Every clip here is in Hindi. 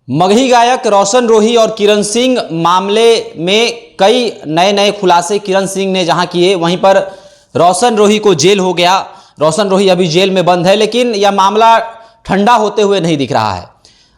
मगही गायक रोशन रोही और किरण सिंह मामले में कई नए खुलासे किरण सिंह ने जहां किए, वहीं पर रोशन रोही को जेल हो गया। रोशन रोही अभी जेल में बंद है, लेकिन यह मामला ठंडा होते हुए नहीं दिख रहा है।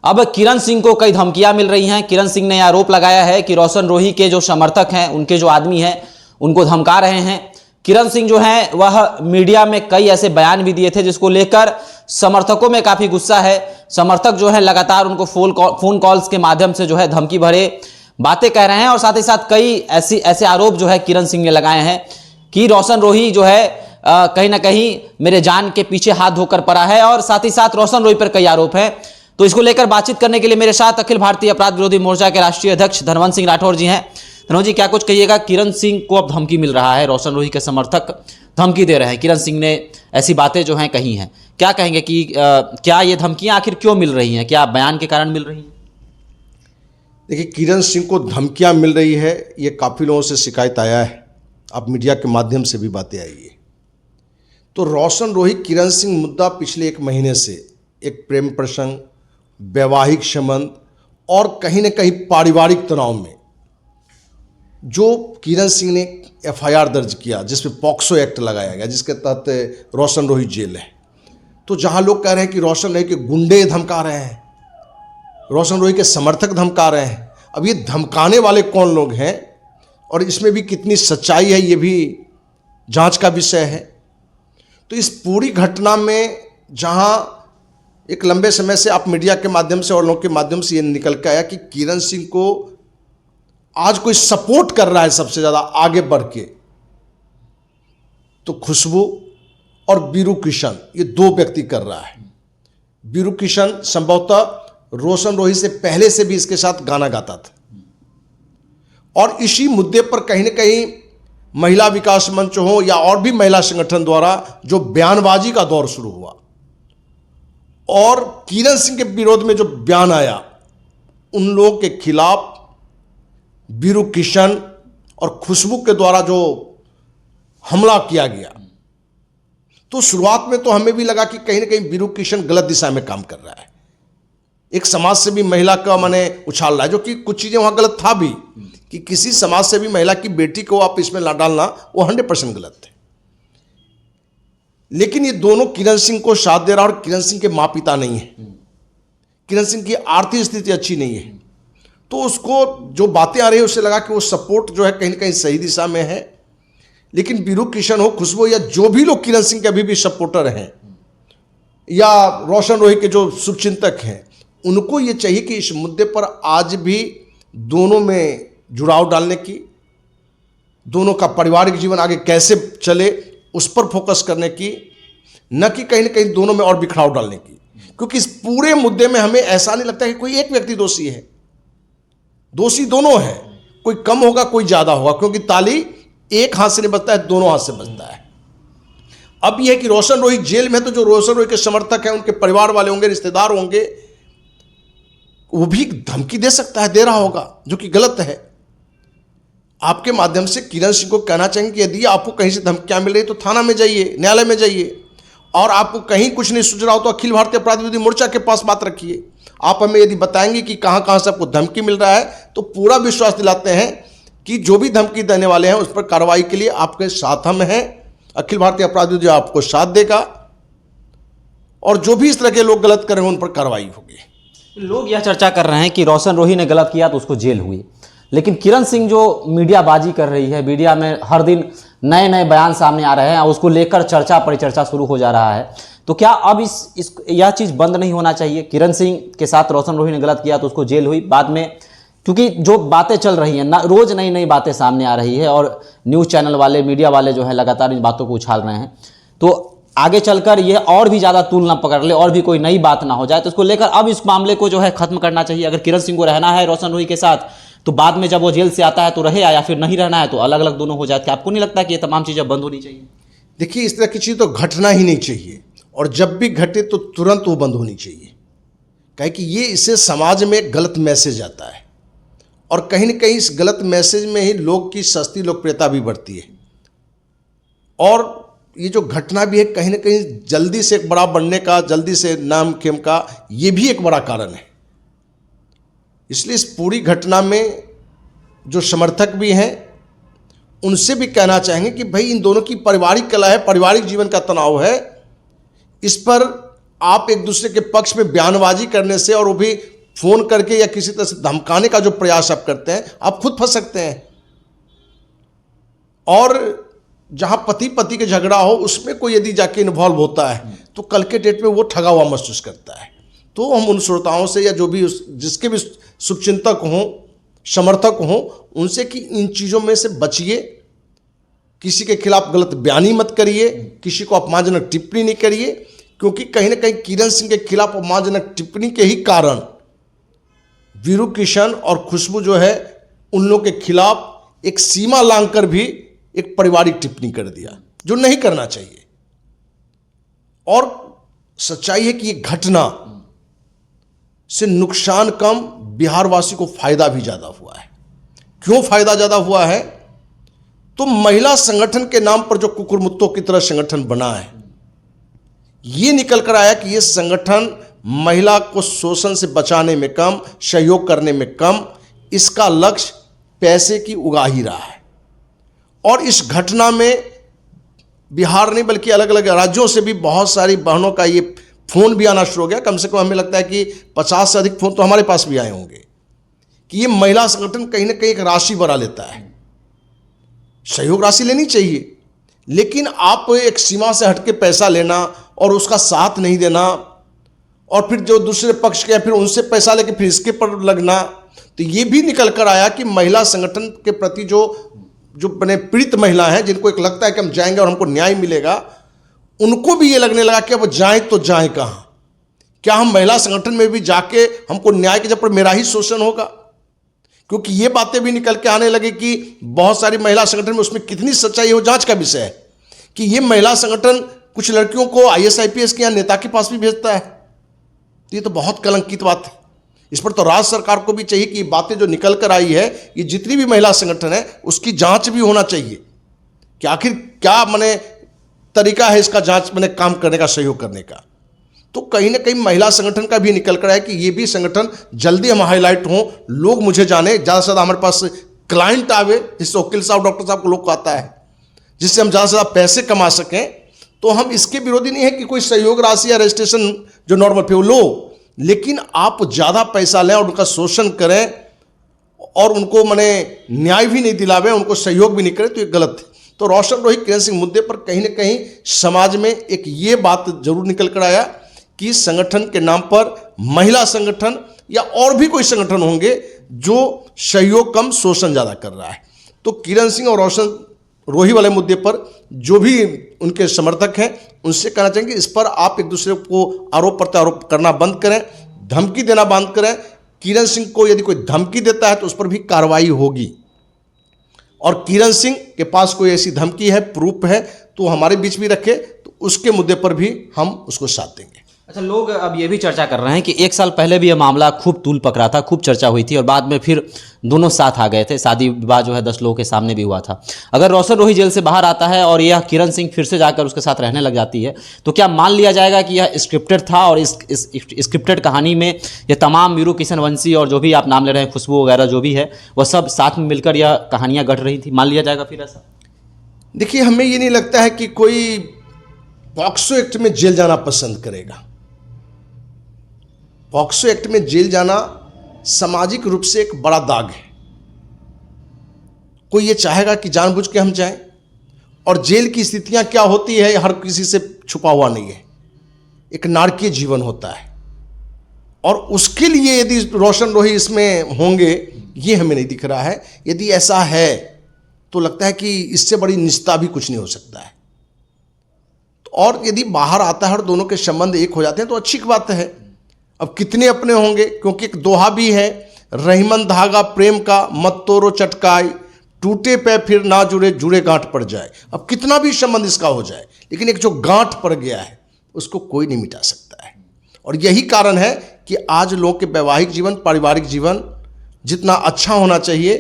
अब किरण सिंह को कई धमकियां मिल रही हैं। किरण सिंह ने आरोप लगाया है कि रोशन रोही के जो समर्थक हैं, उनके जो आदमी हैं, उनको धमका रहे हैं। किरण सिंह जो हैं वह मीडिया में कई ऐसे बयान भी दिए थे जिसको लेकर समर्थकों में काफ़ी गुस्सा है। समर्थक जो है लगातार उनको फोन कॉल्स के माध्यम से जो है धमकी भरे बातें कह रहे हैं, और साथ ही साथ कई ऐसे आरोप जो है किरण सिंह ने लगाए हैं कि रोशन रोही जो है कहीं ना कहीं मेरे जान के पीछे हाथ धोकर पड़ा है, और साथ ही साथ रोशन रोही पर कई आरोप हैं। तो इसको लेकर बातचीत करने के लिए मेरे साथ अखिल भारतीय अपराध विरोधी मोर्चा के राष्ट्रीय अध्यक्ष धनवंत सिंह राठौर जी हैं। धनवंत जी, क्या कुछ कहिएगा? किरण सिंह को अब धमकी मिल रहा है, रोशन रोही के समर्थक धमकी दे रहे हैं, किरण सिंह ने ऐसी बातें जो हैं कही हैं, क्या कहेंगे कि क्या ये धमकियां आखिर क्यों मिल रही हैं? क्या बयान के कारण मिल रही हैं? देखिए, किरण सिंह को धमकियां मिल रही है, ये काफ़ी लोगों से शिकायत आया है, अब मीडिया के माध्यम से भी बातें आई है। तो रोशन रोही किरण सिंह मुद्दा पिछले एक महीने से एक प्रेम प्रसंग, वैवाहिक संबंध और कहीं न कहीं पारिवारिक तनाव में जो किरण सिंह ने एफआईआर दर्ज किया, जिसमें पॉक्सो एक्ट लगाया गया, जिसके तहत रोशन रोही जेल है। तो जहां लोग कह रहे हैं कि रोशन रोही के गुंडे धमका रहे हैं, रोशन रोही के समर्थक धमका रहे हैं, अब ये धमकाने वाले कौन लोग हैं और इसमें भी कितनी सच्चाई है, ये भी जांच का विषय है। तो इस पूरी घटना में जहां एक लंबे समय से आप मीडिया के माध्यम से और लोगों के माध्यम से ये निकल के आया कि किरण सिंह को आज कोई सपोर्ट कर रहा है सबसे ज़्यादा आगे बढ़ के, तो खुशबू और बीरू किशन, ये दो व्यक्ति कर रहा है। बीरू किशन संभवतः रोशन रोही से पहले से भी इसके साथ गाना गाता था, और इसी मुद्दे पर कहीं न कहीं महिला विकास मंच हो या और भी महिला संगठन द्वारा जो बयानबाजी का दौर शुरू हुआ और किरण सिंह के विरोध में जो बयान आया, उन लोगों के खिलाफ बीरू किशन और खुशबू के द्वारा जो हमला किया गया, तो शुरुआत में तो हमें भी लगा कि कहीं ना कहीं बीरू किशन गलत दिशा में काम कर रहा है, एक समाज से भी महिला का माने उछाल रहा है, जो कि कुछ चीज़ें वहाँ गलत था भी, कि किसी समाज से भी महिला की बेटी को आप इसमें ला डालना वो 100% गलत है। लेकिन ये दोनों किरण सिंह को साथ दे रहा, और किरण सिंह के माँ पिता नहीं है, किरण सिंह की आर्थिक स्थिति अच्छी नहीं है, तो उसको जो बातें आ रही है उससे लगा कि वो सपोर्ट जो है कहीं ना कहीं सही दिशा में है। लेकिन बीरू किशन हो, खुशबू या जो भी लोग किरण सिंह के अभी भी सपोर्टर हैं या रोशन रोही के जो शुभचिंतक हैं, उनको ये चाहिए कि इस मुद्दे पर आज भी दोनों में जुड़ाव डालने की, दोनों का पारिवारिक जीवन आगे कैसे चले उस पर फोकस करने की, न कि कहीं ना कहीं दोनों में और बिखराव डालने की। क्योंकि इस पूरे मुद्दे में हमें ऐसा नहीं लगता कि कोई एक व्यक्ति दोषी है, दोषी दोनों है, कोई कम होगा कोई ज़्यादा होगा, क्योंकि ताली एक हाथ से नहीं बजता है, दोनों हाथ से बजता है। अब यह है कि रोशन रोही जेल में, तो जो रोशन रोही के समर्थक हैं, उनके परिवार वाले होंगे, रिश्तेदार होंगे, वो भी धमकी दे सकता है, दे रहा होगा, जो कि गलत है। आपके माध्यम से किरण सिंह को कहना चाहेंगे कि यदि आपको कहीं से धमकियां मिल रही तो थाना में जाइए, न्यायालय में जाइए, और आपको कहीं कुछ नहीं सूझ रहा हो तो अखिल भारतीय अपराध विरोधी मोर्चा के पास बात रखिए। आप हमें यदि बताएंगे कि कहाँ कहाँ से आपको धमकी मिल रहा है, तो पूरा विश्वास दिलाते हैं कि जो भी धमकी देने वाले हैं उस पर कार्रवाई के लिए आपके साथ हम हैं। अखिल भारतीय अपराध विरोधी आपको साथ देगा, और जो भी इस तरह के लोग गलत करेंगे उन पर कार्रवाई होगी। लोग यह चर्चा कर रहे हैं कि रोशन रोही ने गलत किया तो उसको जेल हुई, लेकिन किरण सिंह जो मीडियाबाजी कर रही है, मीडिया में हर दिन नए बयान सामने आ रहे हैं, उसको लेकर चर्चा परिचर्चा शुरू हो जा रहा है, तो क्या अब यह चीज़ बंद नहीं होना चाहिए? किरण सिंह के साथ रोशन रोही ने गलत किया तो उसको जेल हुई, बाद में क्योंकि जो बातें चल रही हैं ना, रोज़ नई बातें सामने आ रही है, और न्यूज़ चैनल वाले, मीडिया वाले जो है लगातार इन बातों को उछाल रहे हैं, तो आगे चलकर ये और भी ज़्यादा तूल ना पकड़ ले और भी कोई नई बात ना हो जाए, तो इसको लेकर अब इस मामले को जो है ख़त्म करना चाहिए। अगर किरण सिंह को रहना है रोशन रोही के साथ, तो बाद में जब वो जेल से आता है तो रहे, या फिर नहीं रहना है तो अलग अलग दोनों हो जाए। क्या आपको नहीं लगता कि ये तमाम चीज़ें बंद होनी चाहिए? देखिए, इस तरह की चीज़ तो घटना ही नहीं चाहिए, और जब भी घटे तो तुरंत वो बंद होनी चाहिए, काहे कि ये इससे समाज में गलत मैसेज आता है, और कहीं ना कहीं इस गलत मैसेज में ही लोग की सस्ती लोकप्रियता भी बढ़ती है, और ये जो घटना भी है कहीं ना कहीं जल्दी से एक बड़ा बनने का, जल्दी से नाम खेम का, ये भी एक बड़ा कारण है। इसलिए इस पूरी घटना में जो समर्थक भी हैं उनसे भी कहना चाहेंगे कि भाई इन दोनों की पारिवारिक कलह है, पारिवारिक जीवन का तनाव है, इस पर आप एक दूसरे के पक्ष में बयानबाजी करने से और वो भी फोन करके या किसी तरह से धमकाने का जो प्रयास आप करते हैं, आप खुद फंस सकते हैं। और जहां पति पति के झगड़ा हो उसमें कोई यदि जाके इन्वॉल्व होता है तो कल के डेट में वो ठगा हुआ महसूस करता है। तो हम उन श्रोताओं से या जो भी जिसके भी शुभचिंतक हों, समर्थक हों, उनसे कि इन चीज़ों में से बचिए, किसी के खिलाफ गलत बयानी मत करिए, किसी को अपमानजनक टिप्पणी नहीं करिए, क्योंकि कहीं ना कहीं किरण सिंह के खिलाफ अपमानजनक टिप्पणी के ही कारण वीरू किशन और खुशबू जो है उन लोगों के खिलाफ एक सीमा लांघकर भी एक पारिवारिक टिप्पणी कर दिया, जो नहीं करना चाहिए। और सच्चाई है कि ये घटना से नुकसान कम, बिहारवासी को फायदा भी ज्यादा हुआ है। क्यों फायदा ज्यादा हुआ है? तो महिला संगठन के नाम पर जो कुकुरमुत्तों की तरह संगठन बना है, ये निकल कर आया कि ये संगठन महिला को शोषण से बचाने में कम, सहयोग करने में कम, इसका लक्ष्य पैसे की उगाही रहा है। और इस घटना में बिहार नहीं बल्कि अलग अलग राज्यों से भी बहुत सारी बहनों का ये फोन भी आना शुरू हो गया। कम से कम हमें लगता है कि 50 से अधिक फोन तो हमारे पास भी आए होंगे कि ये महिला संगठन कहीं ना कहीं एक राशि बढ़ा लेता है। सहयोग राशि लेनी चाहिए, लेकिन आप एक सीमा से हटके पैसा लेना और उसका साथ नहीं देना, और फिर जो दूसरे पक्ष के फिर उनसे पैसा लेके फिर इसके पर लगना, तो ये भी निकल कर आया कि महिला संगठन के प्रति जो बने पीड़ित महिला हैं, जिनको एक लगता है कि हम जाएंगे और हमको न्याय मिलेगा, उनको भी ये लगने लगा कि अब जाएं तो जाएं कहाँ? क्या हम महिला संगठन में भी जाके हमको न्याय के जब पर मेरा ही शोषण होगा? क्योंकि ये बातें भी निकल के आने लगी कि बहुत सारी महिला संगठन में, उसमें कितनी सच्चाई है वो जांच का विषय है, कि ये महिला संगठन कुछ लड़कियों को IAS IPS के यहाँ नेता के पास भी भेजता है। तो ये तो बहुत कलंकित बात है। इस पर तो राज्य सरकार को भी चाहिए कि ये बातें जो निकल कर आई है, ये जितनी भी महिला संगठन है उसकी जांच भी होना चाहिए कि आखिर क्या माने तरीका है इसका जांच माने काम करने का, सहयोग करने का। तो कहीं ना कहीं महिला संगठन का भी निकल कर आया कि ये भी संगठन जल्दी हम हाईलाइट हों, लोग मुझे जाने, ज़्यादा से ज़्यादा हमारे पास क्लाइंट आवे, जिससे वकील साहब, डॉक्टर साहब को लोग को आता है, जिससे हम ज़्यादा से ज़्यादा पैसे कमा सकें। तो हम इसके विरोधी नहीं है कि कोई सहयोग राशि या रजिस्ट्रेशन जो नॉर्मल पे वो लो, लेकिन आप ज़्यादा पैसा लें और उनका शोषण करें और उनको माने न्याय भी नहीं दिलावें, उनको सहयोग भी नहीं करें, तो ये गलत है। तो रोशन रोही किरण सिंह मुद्दे पर कहीं ना कहीं समाज में एक ये बात जरूर निकल कर आया कि संगठन के नाम पर महिला संगठन या और भी कोई संगठन होंगे जो सहयोग कम, शोषण ज़्यादा कर रहा है। तो किरण सिंह और रोशन रोही वाले मुद्दे पर जो भी उनके समर्थक हैं उनसे कहना चाहेंगे, इस पर आप एक दूसरे को आरोप प्रत्यारोप करना बंद करें, धमकी देना बंद करें। किरण सिंह को यदि कोई धमकी देता है तो उस पर भी कार्रवाई होगी, और किरण सिंह के पास कोई ऐसी धमकी है, प्रूफ है, तो हमारे बीच भी रखे, तो उसके मुद्दे पर भी हम उसको साथ देंगे। अच्छा, लोग अब ये भी चर्चा कर रहे हैं कि 1 साल पहले भी ये मामला खूब तूल पकड़ा था, खूब चर्चा हुई थी, और बाद में फिर दोनों साथ आ गए थे, शादी विवाह जो है 10 लोगों के सामने भी हुआ था। अगर रोशन रोही जेल से बाहर आता है और यह किरण सिंह फिर से जाकर उसके साथ रहने लग जाती है, तो क्या मान लिया जाएगा कि यह स्क्रिप्टेड था और इस स्क्रिप्टेड कहानी में ये तमाम वीरू किशन वंशी और जो भी आप नाम ले रहे हैं, खुशबू वगैरह जो भी है, वह सब साथ में मिलकर यह कहानियाँ गढ़ रही थी? मान लिया जाएगा फिर ऐसा? देखिए, हमें ये नहीं लगता है कि कोई पॉक्सो एक्ट में जेल जाना पसंद करेगा। पॉक्सो एक्ट में जेल जाना सामाजिक रूप से एक बड़ा दाग है। कोई ये चाहेगा कि जानबूझ के हम जाएं? और जेल की स्थितियां क्या होती है हर किसी से छुपा हुआ नहीं है, एक नारकीय जीवन होता है, और उसके लिए यदि रोशन रोही इसमें होंगे, ये हमें नहीं दिख रहा है। यदि ऐसा है तो लगता है कि इससे बड़ी निस्ता भी कुछ नहीं हो सकता है। और यदि बाहर आता है और दोनों के संबंध एक हो जाते हैं तो अच्छी बात है। अब कितने अपने होंगे, क्योंकि एक दोहा भी है, रहीमन धागा प्रेम का मत तोड़ो चटकाई, टूटे पे फिर ना जुड़े, जुड़े गांठ पड़ जाए। अब कितना भी संबंध इसका हो जाए, लेकिन एक जो गांठ पड़ गया है उसको कोई नहीं मिटा सकता है। और यही कारण है कि आज लोगों के वैवाहिक जीवन, पारिवारिक जीवन जितना अच्छा होना चाहिए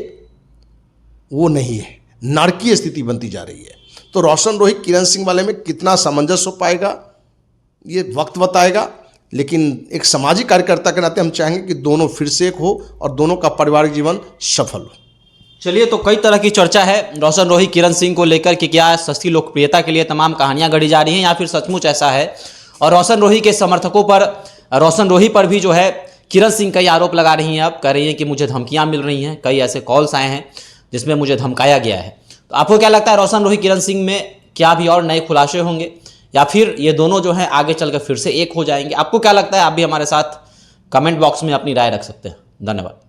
वो नहीं है, नारकीय स्थिति बनती जा रही है। तो रोशन रोही किरण सिंह वाले में कितना सामंजस्य हो पाएगा ये वक्त बताएगा। लेकिन एक सामाजिक कार्यकर्ता के नाते हम चाहेंगे कि दोनों फिर से एक हो और दोनों का पारिवारिक जीवन सफल हो। चलिए, तो कई तरह की चर्चा है रोशन रोही किरण सिंह को लेकर कि क्या सस्ती लोकप्रियता के लिए तमाम कहानियां गढ़ी जा रही हैं या फिर सचमुच ऐसा है। और रोशन रोही के समर्थकों पर, रोशन रोही पर भी जो है किरण सिंह कई आरोप लगा रही हैं, अब कह रही हैं कि मुझे धमकियां मिल रही हैं, कई ऐसे कॉल्स आए हैं जिसमें मुझे धमकाया गया है। तो आपको क्या लगता है, रोशन रोही किरण सिंह में क्या भी और नए खुलासे होंगे या फिर ये दोनों जो हैं आगे चलकर फिर से एक हो जाएंगे? आपको क्या लगता है? आप भी हमारे साथ कमेंट बॉक्स में अपनी राय रख सकते हैं। धन्यवाद।